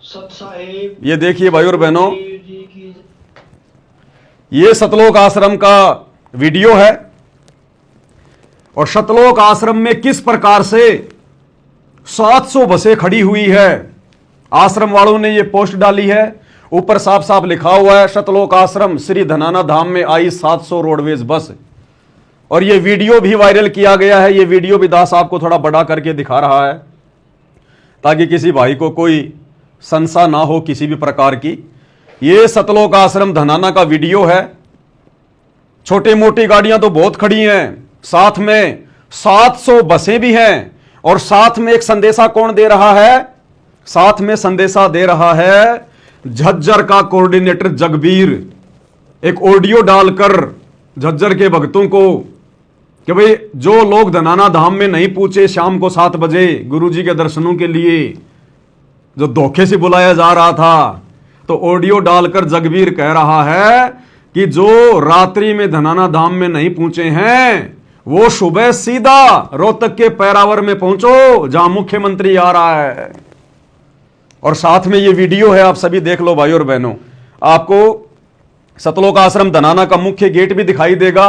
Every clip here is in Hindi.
ये देखिए भाई और बहनों, ये सतलोक आश्रम का वीडियो है और सतलोक आश्रम में किस प्रकार से 700 बसें खड़ी हुई है। आश्रम वालों ने ये पोस्ट डाली है, ऊपर साफ साफ लिखा हुआ है सतलोक आश्रम श्री धनाना धाम में आई 700 रोडवेज बस। और ये वीडियो भी वायरल किया गया है। ये वीडियो भी दास आपको थोड़ा बड़ा करके दिखा रहा है ताकि किसी भाई को कोई संशय ना हो किसी भी प्रकार की। ये सतलोक आश्रम धनाना का वीडियो है। छोटी मोटी गाड़ियां तो बहुत खड़ी हैं, साथ में 700 बसें भी हैं और साथ में एक संदेशा कौन दे रहा है? साथ में संदेशा दे रहा है झज्जर का कोऑर्डिनेटर जगबीर, एक ऑडियो डालकर झज्जर के भक्तों को कि भाई जो लोग धनाना धाम में नहीं पहुंचे शाम को 7 बजे गुरुजी के दर्शनों के लिए, जो धोखे से बुलाया जा रहा था, तो ऑडियो डालकर जगबीर कह रहा है कि जो रात्रि में धनाना धाम में नहीं पहुंचे हैं वो सुबह सीधा रोहतक के पैरावर में पहुंचो जहां मुख्यमंत्री आ रहा है। और साथ में ये वीडियो है, आप सभी देख लो भाई और बहनों। आपको सतलोक आश्रम धनाना का मुख्य गेट भी दिखाई देगा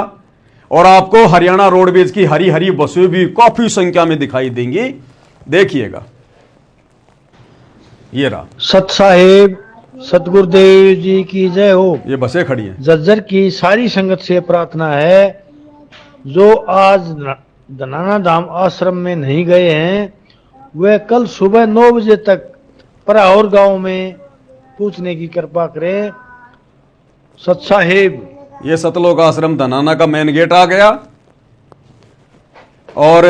और आपको हरियाणा रोडवेज की हरी हरी बसें भी काफी संख्या में दिखाई देंगी। देखिएगा, ये रहा। सत साहेब सतगुरुदेव जी की जय हो। ये बसें खड़ी हैं। झज्जर की सारी संगत से प्रार्थना है जो आज धनाना धाम आश्रम में नहीं गए हैं वे कल सुबह 9 बजे तक पराहौर गांव में पूछने की कृपा करें। सत साहेब, ये सतलोक आश्रम धनाना का मेन गेट आ गया और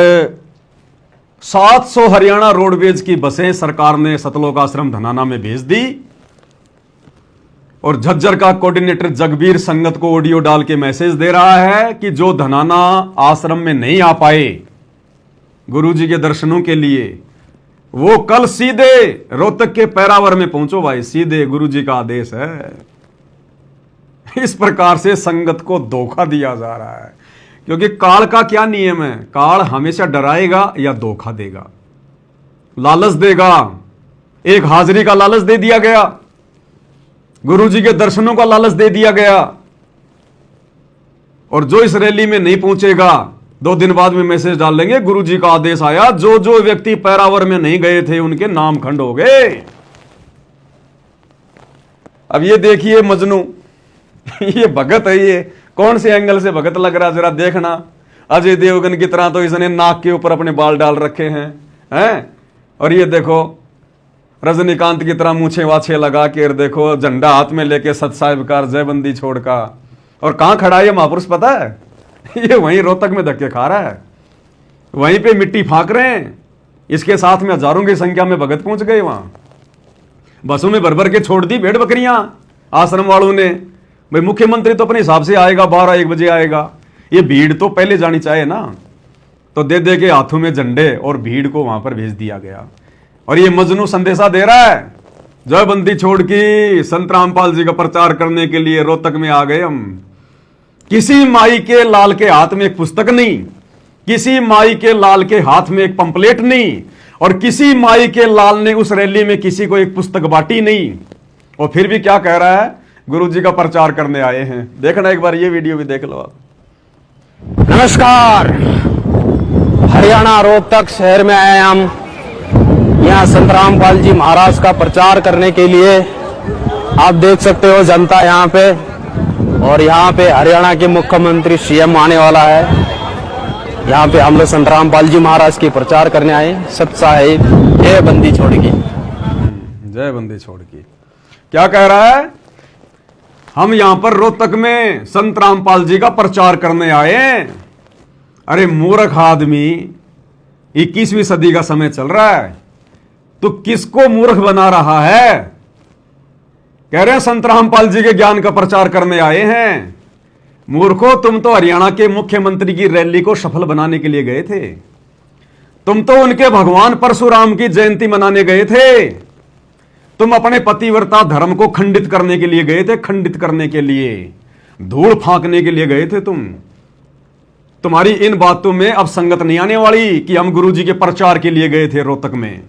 700 हरियाणा रोडवेज की बसें सरकार ने सतलोक आश्रम धनाना में भेज दी। और झज्जर का कोऑर्डिनेटर जगबीर संगत को ऑडियो डाल के मैसेज दे रहा है कि जो धनाना आश्रम में नहीं आ पाए गुरुजी के दर्शनों के लिए, वो कल सीधे रोहतक के पैरावर में पहुंचो भाई, सीधे गुरुजी का आदेश है। इस प्रकार से संगत को धोखा दिया जा रहा है, क्योंकि काल का क्या नियम है? काल हमेशा डराएगा या धोखा देगा, लालच देगा। एक हाजिरी का लालच दे दिया गया, गुरुजी के दर्शनों का लालच दे दिया गया, और जो इस रैली में नहीं पहुंचेगा 2 दिन बाद में मैसेज डाल लेंगे गुरुजी का आदेश आया, जो जो व्यक्ति पैरावर में नहीं गए थे उनके नाम खंड हो गए। अब ये देखिए मजनू, ये भगत है, ये कौन से एंगल से भगत लग रहा जरा देखना। अजय देवगन की तरह तो इसने नाक के ऊपर अपने बाल डाल रखे हैं। और ये देखो रजनीकांत की तरह मूछे वाछे लगा के, देखो झंडा हाथ में लेके सत साहिब का जयबंदी छोड़ का। और कहां खड़ा है ये महापुरुष पता है? ये वहीं रोहतक में धक्के खा रहा है, वहीं पे मिट्टी फांक रहे हैं। इसके साथ में हजारों की संख्या में भगत पहुंच गए वहां, बसों में भर भर के छोड़ दी भेड़ बकरियां आश्रम वालों ने। भाई मुख्यमंत्री तो अपने हिसाब से आएगा, 12-1 बजे आएगा, ये भीड़ तो पहले जानी चाहिए ना। तो दे दे के हाथों में झंडे और भीड़ को वहां पर भेज दिया गया। और ये मजनू संदेशा दे रहा है जयबंदी छोड़ के संत रामपाल जी का प्रचार करने के लिए रोहतक में आ गए हम। किसी माई के लाल के हाथ में एक पुस्तक नहीं, किसी माई के लाल के हाथ में एक पंपलेट नहीं, और किसी माई के लाल ने उस रैली में किसी को एक पुस्तक बांटी नहीं। और फिर भी क्या कह रहा है? गुरुजी का प्रचार करने आए हैं। देखना एक बार, ये वीडियो भी देख लो आप। नमस्कार, हरियाणा रोहतक शहर में आए हम यहाँ संत रामपाल जी महाराज का प्रचार करने के लिए। आप देख सकते हो जनता यहाँ पे, और यहाँ पे हरियाणा के मुख्यमंत्री सीएम आने वाला है। यहाँ पे हम लोग संत रामपाल जी महाराज की प्रचार करने आए। सत साहिब जय बंदी छोड़ की, जय बंदी छोड़ की। क्या कह रहा है? हम यहाँ पर रोहतक में संत रामपाल जी का प्रचार करने आए। अरे मूर्ख आदमी, 21वीं सदी का समय चल रहा है, तो किसको मूर्ख बना रहा है? कह रहे हैं संत रामपाल जी के ज्ञान का प्रचार करने आए हैं। मूर्खो, तुम तो हरियाणा के मुख्यमंत्री की रैली को सफल बनाने के लिए गए थे। तुम तो उनके भगवान परशुराम की जयंती मनाने गए थे। तुम अपने पतिव्रता धर्म को खंडित करने के लिए गए थे, खंडित करने के लिए, धूल फांकने के लिए गए थे तुम। तुम्हारी इन बातों में अब संगत नहीं आने वाली कि हम गुरुजी के प्रचार के लिए गए थे रोहतक में।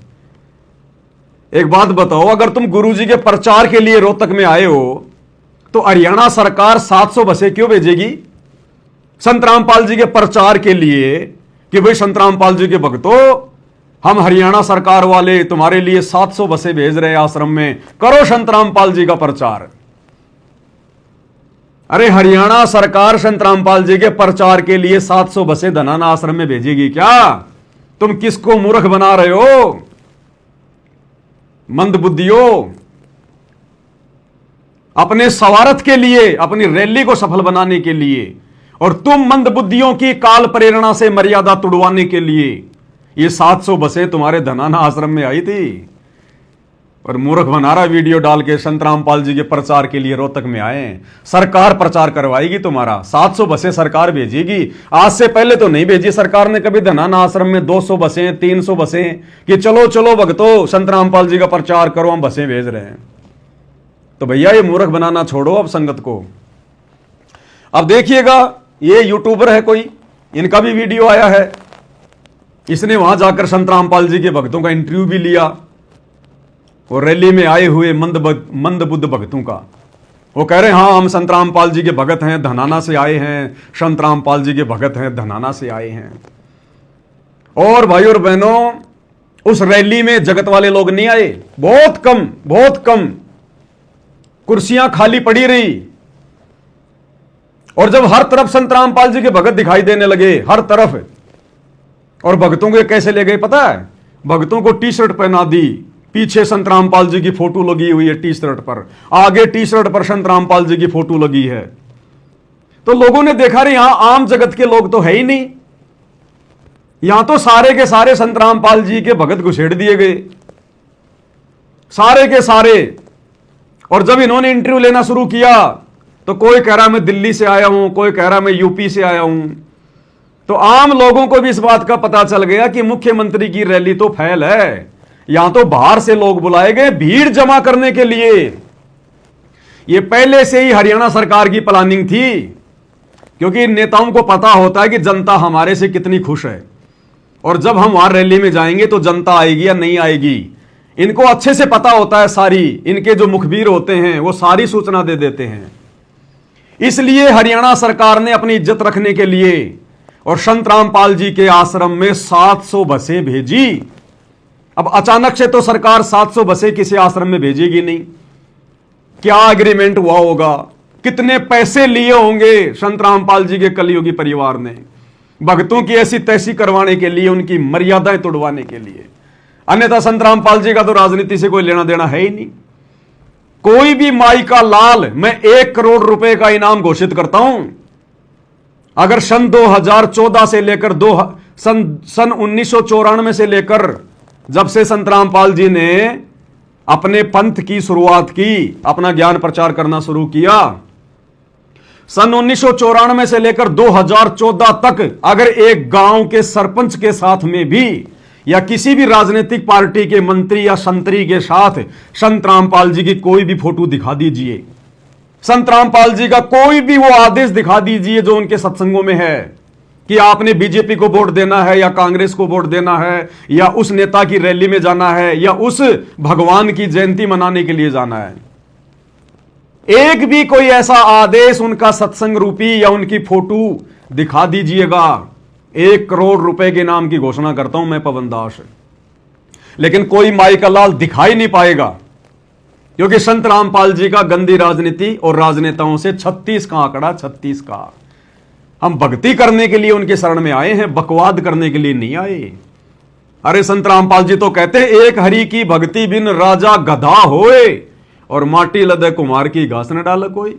एक बात बताओ, अगर तुम गुरुजी के प्रचार के लिए रोहतक में आए हो तो हरियाणा सरकार 700 बसें क्यों भेजेगी संत रामपाल जी के प्रचार के लिए कि भाई संत रामपाल जी के भक्तों, हम हरियाणा सरकार वाले तुम्हारे लिए 700 बसें भेज रहे हैं आश्रम में, करो संत रामपाल जी का प्रचार। अरे हरियाणा सरकार संत रामपाल जी के प्रचार के लिए 700 बसें धनाना आश्रम में भेजेगी क्या? तुम किसको मूर्ख बना रहे हो? मंदबुद्धियों, अपने स्वार्थ के लिए, अपनी रैली को सफल बनाने के लिए, और तुम मंदबुद्धियों की काल प्रेरणा से मर्यादा तुड़वाने के लिए ये 700 बसें तुम्हारे धनाना आश्रम में आई थी। और मूर्ख बना रहा वीडियो डाल के संत रामपाल जी के प्रचार के लिए रोहतक में आए। सरकार प्रचार करवाएगी तुम्हारा, 700 बसें सरकार भेजेगी। आज से पहले तो नहीं भेजी सरकार ने कभी धनाना आश्रम में 200 बसें 300 बसें कि चलो चलो भक्तों संत रामपाल जी का प्रचार करो, हम बसें भेज रहे हैं। तो भैया ये मूर्ख बनाना छोड़ो अब संगत को। अब देखिएगा, ये यूट्यूबर है कोई, इनका भी वीडियो आया है। इसने वहां जाकर संत रामपाल जी के भक्तों का इंटरव्यू भी लिया और रैली में आए हुए मंदबुद्ध भक्तों का। वो कह रहे हैं हाँ हम संत रामपाल जी के भगत हैं, धनाना से आए हैं, संत रामपाल जी के भगत हैं, धनाना से आए हैं। और भाई और बहनों, उस रैली में जगत वाले लोग नहीं आए, बहुत कम कुर्सियां खाली पड़ी रही। और जब हर तरफ संत रामपाल जी के भगत दिखाई देने लगे, हर तरफ, और भक्तों को कैसे ले गए पता है? भक्तों को टी शर्ट पहना दी, पीछे संत रामपाल जी की फोटो लगी हुई है टी शर्ट पर, आगे टी शर्ट पर संत रामपाल जी की फोटो लगी है। तो लोगों ने देखा रे यहां आम जगत के लोग तो है ही नहीं, यहां तो सारे के सारे संत रामपाल जी के भगत घुसेड़ दिए गए, सारे के सारे। और जब इन्होंने इंटरव्यू लेना शुरू किया तो कोई कह रहा मैं दिल्ली से आया हूं, कोई कह रहा मैं यूपी से आया हूं। तो आम लोगों को भी इस बात का पता चल गया कि मुख्यमंत्री की रैली तो फैल है, यहां तो बाहर से लोग बुलाए गए भीड़ जमा करने के लिए। यह पहले से ही हरियाणा सरकार की प्लानिंग थी, क्योंकि नेताओं को पता होता है कि जनता हमारे से कितनी खुश है, और जब हम वहां रैली में जाएंगे तो जनता आएगी या नहीं आएगी, इनको अच्छे से पता होता है। सारी इनके जो मुखबिर होते हैं वो सारी सूचना दे देते हैं। इसलिए हरियाणा सरकार ने अपनी इज्जत रखने के लिए और संत रामपाल जी के आश्रम में 700 बसें भेजी। अब अचानक से तो सरकार 700 बसें किसी आश्रम में भेजेगी नहीं। क्या एग्रीमेंट हुआ होगा, कितने पैसे लिए होंगे संत रामपाल जी के कलयुगी परिवार ने भक्तों की ऐसी तैसी करवाने के लिए, उनकी मर्यादाएं तोड़वाने के लिए। अन्यथा संत रामपाल जी का तो राजनीति से कोई लेना देना है ही नहीं। कोई भी माई का लाल मैं 1 करोड़ रुपए का इनाम घोषित करता हूं अगर सन 2014 से लेकर सन 1994 से लेकर जब से संत रामपाल जी ने अपने पंथ की शुरुआत की, अपना ज्ञान प्रचार करना शुरू किया, सन 1994 से लेकर 2014 तक अगर एक गांव के सरपंच के साथ में भी या किसी भी राजनीतिक पार्टी के मंत्री या संतरी के साथ संत रामपाल जी की कोई भी फोटो दिखा दीजिए, संत रामपाल जी का कोई भी वो आदेश दिखा दीजिए जो उनके सत्संगों में है कि आपने बीजेपी को वोट देना है या कांग्रेस को वोट देना है या उस नेता की रैली में जाना है या उस भगवान की जयंती मनाने के लिए जाना है, एक भी कोई ऐसा आदेश उनका सत्संग रूपी या उनकी फोटो दिखा दीजिएगा, 1 करोड़ रुपए के नाम की घोषणा करता हूं मैं पवन दास। लेकिन कोई माई का लाल दिखाई नहीं पाएगा, क्योंकि संत रामपाल जी का गंदी राजनीति और राजनेताओं से 36 का आंकड़ा, 36 का। हम भक्ति करने के लिए उनके शरण में आए हैं, बकवाद करने के लिए नहीं आए। अरे संत रामपाल जी तो कहते हैं एक हरि की भक्ति बिन राजा गधा होए और माटी लदे कुमार की घास न डाले कोई।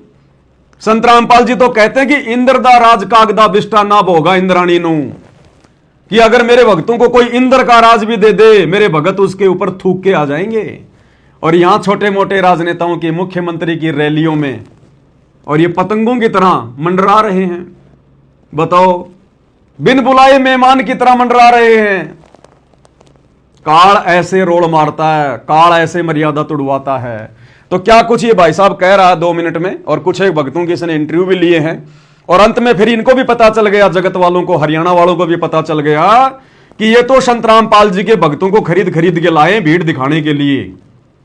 संत रामपाल जी तो कहते हैं कि इंद्र दा राज कागदा बिष्टा ना भोगा इंद्राणी नू, कि अगर मेरे भक्तों को कोई इंद्र का राज भी दे दे मेरे भगत उसके ऊपर थूक के आ जाएंगे। और यहां छोटे मोटे राजनेताओं की, मुख्यमंत्री की रैलियों में और ये पतंगों की तरह मंडरा रहे हैं। बताओ, बिन बुलाए मेहमान की तरह मंडरा रहे हैं। काल ऐसे रोल मारता है, काल ऐसे मर्यादा तुड़वाता है। तो क्या कुछ ये भाई साहब कह रहा है 2 मिनट में, और कुछ एक भक्तों के इसने इंटरव्यू भी लिए हैं, और अंत में फिर इनको भी पता चल गया, जगत वालों को, हरियाणा वालों को भी पता चल गया कि ये तो संत रामपाल जी के भक्तों को खरीद खरीद के लाए भीड़ दिखाने के लिए।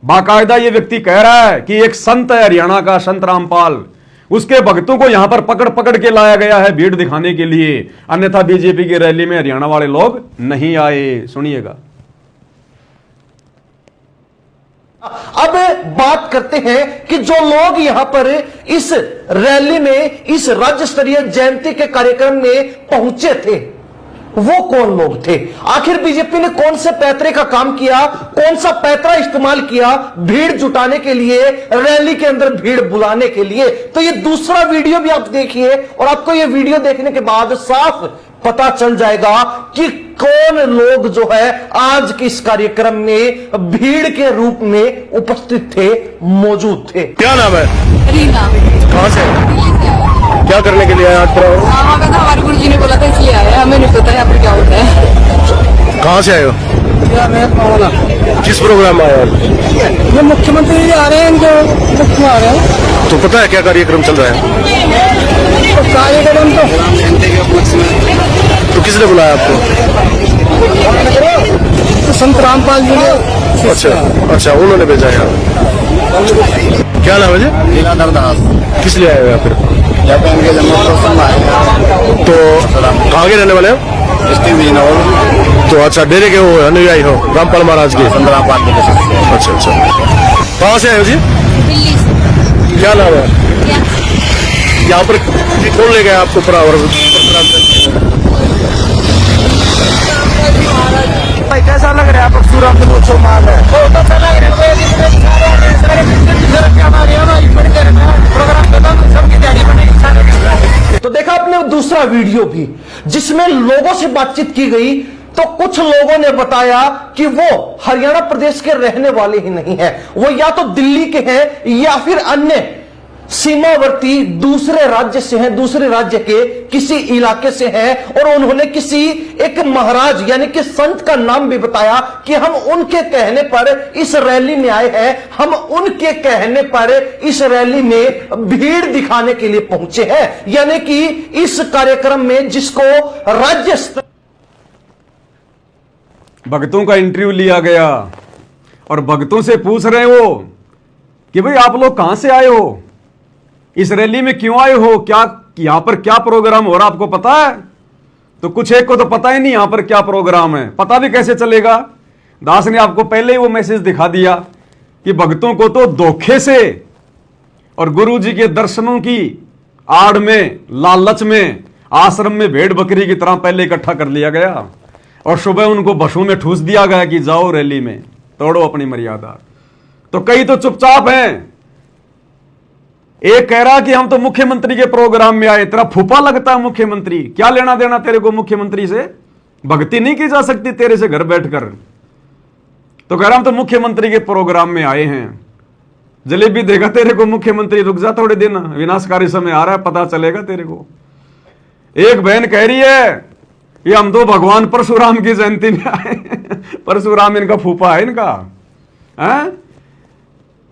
बाकायदा ये व्यक्ति कह रहा है कि एक संत है हरियाणा का, संत रामपाल, उसके भक्तों को यहां पर पकड़ पकड़ के लाया गया है भीड़ दिखाने के लिए, अन्यथा बीजेपी की रैली में हरियाणा वाले लोग नहीं आए। सुनिएगा। अब बात करते हैं कि जो लोग यहां पर इस रैली में, इस राज्य स्तरीय जयंती के कार्यक्रम में पहुंचे थे, वो कौन लोग थे? आखिर बीजेपी ने कौन से पैतरे का काम किया, कौन सा पैतरा इस्तेमाल किया भीड़ जुटाने के लिए, रैली के अंदर भीड़ बुलाने के लिए? तो ये दूसरा वीडियो भी आप देखिए और आपको ये वीडियो देखने के बाद साफ पता चल जाएगा कि कौन लोग जो है आज के इस कार्यक्रम में भीड़ के रूप में उपस्थित थे, मौजूद थे। क्या नाम है? रीना। कहाँ से? क्या करने के लिए आए आज? वहाँ का था, हमारे गुरु जी ने बोला था इसलिए आए, हमें नहीं पता यहाँ पर क्या होता है। कहाँ से आए हो? किस प्रोग्राम में आए हो? ये मुख्यमंत्री जी आ रहे हैं, जो मुख्य आ रहे हैं। तो पता है क्या कार्यक्रम चल रहा है? तो कार्यक्रम तो किसने बुलाया आपको? तो संत रामपाल जी ने। अच्छा, उन्होंने भेजा यहाँ। क्या नाम है जी? लीलाधर दास। किस लिए आए हो यहाँ फिर? तो कहाँ के रहने वाले हो? तो अच्छा, डेरे के हो अनुयायी हो रामपाल महाराज के? अच्छा, कहाँ से आए हो जी? दिल्ली से। क्या नाम है? यहाँ पर कौन ले गया आपको? कैसा लग रहा है आपको? सूरत महोत्सव माल है, बहुत अच्छा लग रहा है। तो देखा आपने दूसरा वीडियो भी, जिसमें लोगों से बातचीत की गई, तो कुछ लोगों ने बताया कि वो हरियाणा प्रदेश के रहने वाले ही नहीं है, वो या तो दिल्ली के हैं या फिर अन्य सीमावर्ती दूसरे राज्य से हैं, दूसरे राज्य के किसी इलाके से हैं, और उन्होंने किसी एक महाराज यानी कि संत का नाम भी बताया कि हम उनके कहने पर इस रैली में आए हैं, हम उनके कहने पर इस रैली में भीड़ दिखाने के लिए पहुंचे हैं। यानी कि इस कार्यक्रम में जिसको राज्य स्तर भक्तों का इंटरव्यू लिया गया और भक्तों से पूछ रहे हो कि भाई आप लोग कहां से आए हो, इस रैली में क्यों आए हो, क्या यहां पर क्या प्रोग्राम हो रहा आपको पता है? तो कुछ एक को तो पता ही नहीं यहां पर क्या प्रोग्राम है। पता भी कैसे चलेगा? दास ने आपको पहले ही वो मैसेज दिखा दिया कि भक्तों को तो धोखे से और गुरु जी के दर्शनों की आड़ में, लालच में आश्रम में भेड़ बकरी की तरह पहले इकट्ठा कर लिया गया और सुबह उनको बसों में ठूस दिया गया कि जाओ रैली में, तोड़ो अपनी मर्यादा। तो कई तो चुपचाप हैं। एक कह रहा कि हम तो मुख्यमंत्री के प्रोग्राम में आए। तेरा फूफा लगता है मुख्यमंत्री? क्या लेना देना तेरे को मुख्यमंत्री से? भक्ति नहीं की जा सकती तेरे से घर बैठकर? तो कह रहा हम तो मुख्यमंत्री के प्रोग्राम में आए हैं। जलेबी देगा तेरे को मुख्यमंत्री? रुक जा थोड़े दिन, विनाशकारी समय आ रहा है, पता चलेगा तेरे को। एक बहन कह रही है कि हम तो भगवान परशुराम की जयंती में आए। परशुराम इनका फूफा है इनका, है?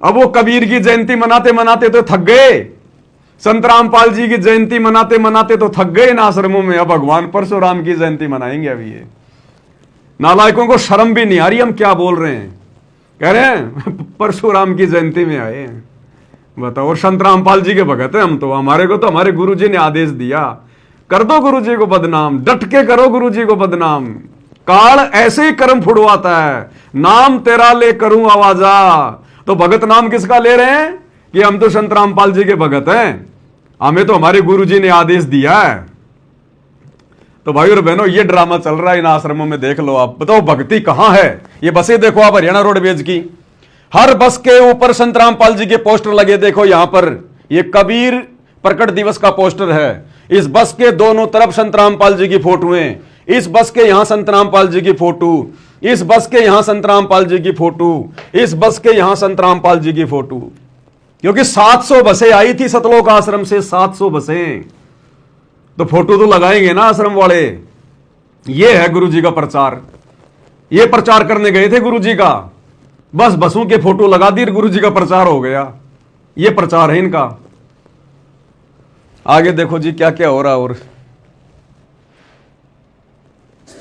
अब वो कबीर की जयंती मनाते मनाते तो थक गए, संत रामपाल जी की जयंती मनाते मनाते तो थक गए इन आश्रमों में, अब भगवान परशुराम की जयंती मनाएंगे। अभी ये नालायकों को शर्म भी नहीं आ रही हम क्या बोल रहे हैं। कह रहे हैं परशुराम की जयंती में आए हैं। बताओ, और संत रामपाल जी के भगत हैं हम तो, हमारे को तो हमारे गुरु जी ने आदेश दिया, कर दो गुरु जी को बदनाम, डट के करो गुरु जी को बदनाम। काल ऐसे ही कर्म फुड़वाता है, नाम तेरा ले करूं आवाजा। तो भगत नाम किसका ले रहे हैं कि हम तो संत रामपाल जी के भगत हैं, हमें तो हमारे गुरु जी ने आदेश दिया है। तो भाई और बहनों, ये ड्रामा चल रहा है इन आश्रमों में, देख लो आप। बताओ भक्ति कहां है? ये बसें देखो आप हरियाणा रोडवेज की, हर बस के ऊपर संत रामपाल जी के पोस्टर लगे। देखो यहां पर ये कबीर प्रकट दिवस का पोस्टर है, इस बस के दोनों तरफ संत रामपाल जी की फोटोएं, इस बस के यहां संत रामपाल जी की फोटो, इस बस के यहां संत रामपाल जी की फोटो, इस बस के यहां संत रामपाल जी की फोटो। क्योंकि 700 बसें आई थी सतलोक आश्रम से, 700 बसें, तो फोटो तो लगाएंगे ना आश्रम वाले। ये है गुरु जी का प्रचार, ये प्रचार करने गए थे गुरु जी का, बस बसों के फोटो लगा दी, गुरु जी का प्रचार हो गया। ये प्रचार है इनका। आगे देखो जी क्या क्या हो रहा। और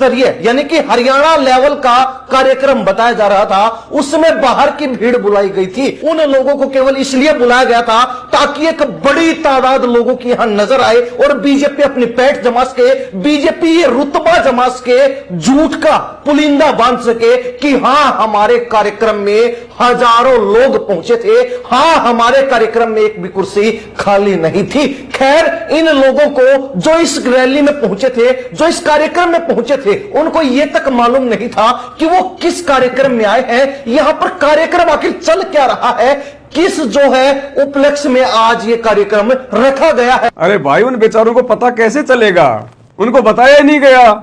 स्तरीय यानी कि हरियाणा लेवल का कार्यक्रम बताया जा रहा था, उसमें बाहर की भीड़ बुलाई गई थी। उन लोगों को केवल इसलिए बुलाया गया था ताकि एक बड़ी तादाद लोगों की यहां नजर आए और बीजेपी अपनी पैठ जमा सके, बीजेपी ये रुतबा जमा सके, झूठ का पुलिंदा बांध सके कि हां हमारे कार्यक्रम में हजारों लोग पहुंचे थे, हां हमारे कार्यक्रम में एक भी कुर्सी खाली नहीं थी। खैर, इन लोगों को जो इस रैली में पहुंचे थे, जो इस कार्यक्रम में पहुंचे थे, उनको यह तक मालूम नहीं था कि वो किस कार्यक्रम में आए हैं, यहां पर कार्यक्रम आखिर चल क्या रहा है, किस जो है उपलक्ष्य में आज ये कार्यक्रम रखा गया है। अरे भाई, उन बेचारों को पता कैसे चलेगा? उनको बताया नहीं गया।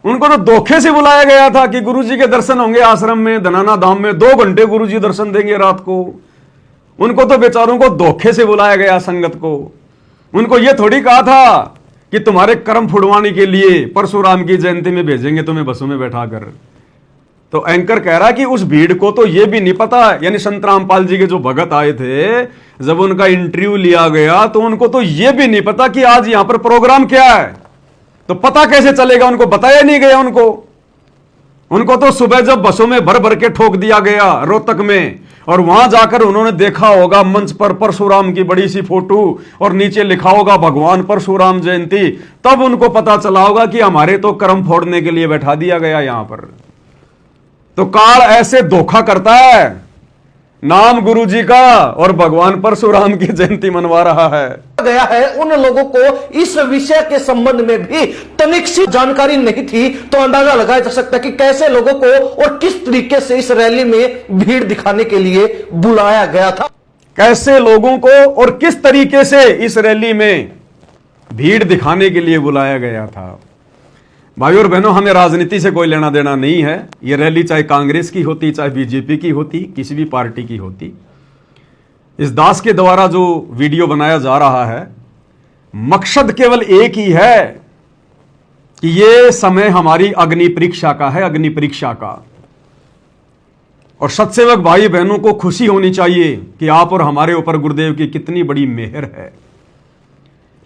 उनको तो धोखे से बुलाया गया था कि गुरुजी के दर्शन होंगे आश्रम में, धनाना धाम में 2 घंटे गुरुजी दर्शन देंगे रात को। उनको तो बेचारों को धोखे से बुलाया गया, संगत को। उनको यह थोड़ी कहा था कि तुम्हारे कर्म फुड़वाने के लिए परशुराम की जयंती में भेजेंगे तुम्हें बसों में बैठाकर। तो एंकर कह रहा कि उस भीड़ को तो यह भी नहीं पता, यानी संत रामपाल जी के जो भगत आए थे, जब उनका इंटरव्यू लिया गया तो उनको तो यह भी नहीं पता कि आज यहां पर प्रोग्राम क्या है। तो पता कैसे चलेगा? उनको बताया नहीं गया। उनको तो सुबह जब बसों में भर भर के ठोक दिया गया रोहतक में, और वहां जाकर उन्होंने देखा होगा मंच पर परशुराम की बड़ी सी फोटो और नीचे लिखा होगा भगवान परशुराम जयंती, तब उनको पता चला होगा कि हमारे तो कर्म फोड़ने के लिए बैठा दिया गया यहां पर। तो काल ऐसे धोखा करता है, नाम गुरुजी का और भगवान परशुराम की जयंती मनवा रहा है। गया है उन लोगों को इस विषय के संबंध में भी तनिक सी जानकारी नहीं थी, तो अंदाजा लगाया जा सकता है कि कैसे लोगों को और किस तरीके से इस रैली में भीड़ दिखाने के लिए बुलाया गया था। कैसे लोगों को और किस तरीके से इस रैली में भीड़ दिखाने के लिए बुलाया गया था। भाई और बहनों, हमें राजनीति से कोई लेना देना नहीं है। यह रैली चाहे कांग्रेस की होती, चाहे बीजेपी की होती, किसी भी पार्टी की होती, इस दास के द्वारा जो वीडियो बनाया जा रहा है, मकसद केवल एक ही है कि यह समय हमारी अग्नि परीक्षा का है, अग्नि परीक्षा का। और सत्सेवक भाई बहनों को खुशी होनी चाहिए कि आप और हमारे ऊपर गुरुदेव की कितनी बड़ी मेहर है।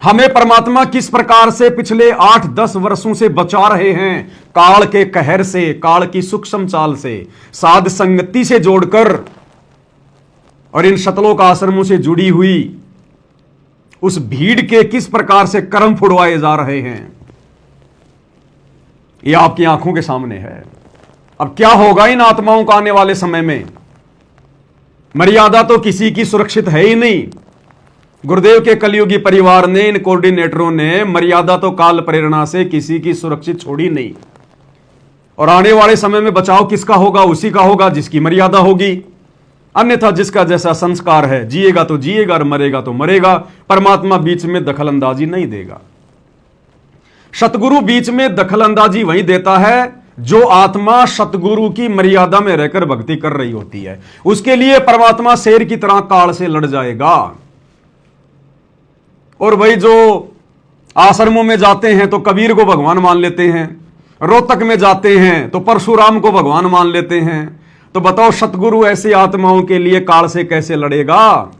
हमें परमात्मा किस प्रकार से पिछले 8-10 वर्षों से बचा रहे हैं, काल के कहर से, काल की सूक्ष्म चाल से, साध संगति से जोड़कर, और इन शतलोक आश्रमों से जुड़ी हुई उस भीड़ के किस प्रकार से कर्म फुड़वाए जा रहे हैं, यह आपकी आंखों के सामने है। अब क्या होगा इन आत्माओं का आने वाले समय में? मर्यादा तो किसी की सुरक्षित है ही नहीं। गुरुदेव के कलयुगी परिवार ने, इन कोऑर्डिनेटरों ने मर्यादा तो काल प्रेरणा से किसी की सुरक्षित छोड़ी नहीं। और आने वाले समय में बचाव किसका होगा? उसी का होगा जिसकी मर्यादा होगी। अन्यथा जिसका जैसा संस्कार है, जिएगा तो जिएगा और मरेगा तो मरेगा। परमात्मा बीच में दखल अंदाजी नहीं देगा। सतगुरु बीच में दखल अंदाजी वही देता है जो आत्मा सतगुरु की मर्यादा में रहकर भक्ति कर रही होती है। उसके लिए परमात्मा शेर की तरह काल से लड़ जाएगा। और भाई जो आश्रमों में जाते हैं तो कबीर को भगवान मान लेते हैं, रोहतक में जाते हैं तो परशुराम को भगवान मान लेते हैं। तो बताओ, सतगुरु ऐसी आत्माओं के लिए काल से कैसे लड़ेगा?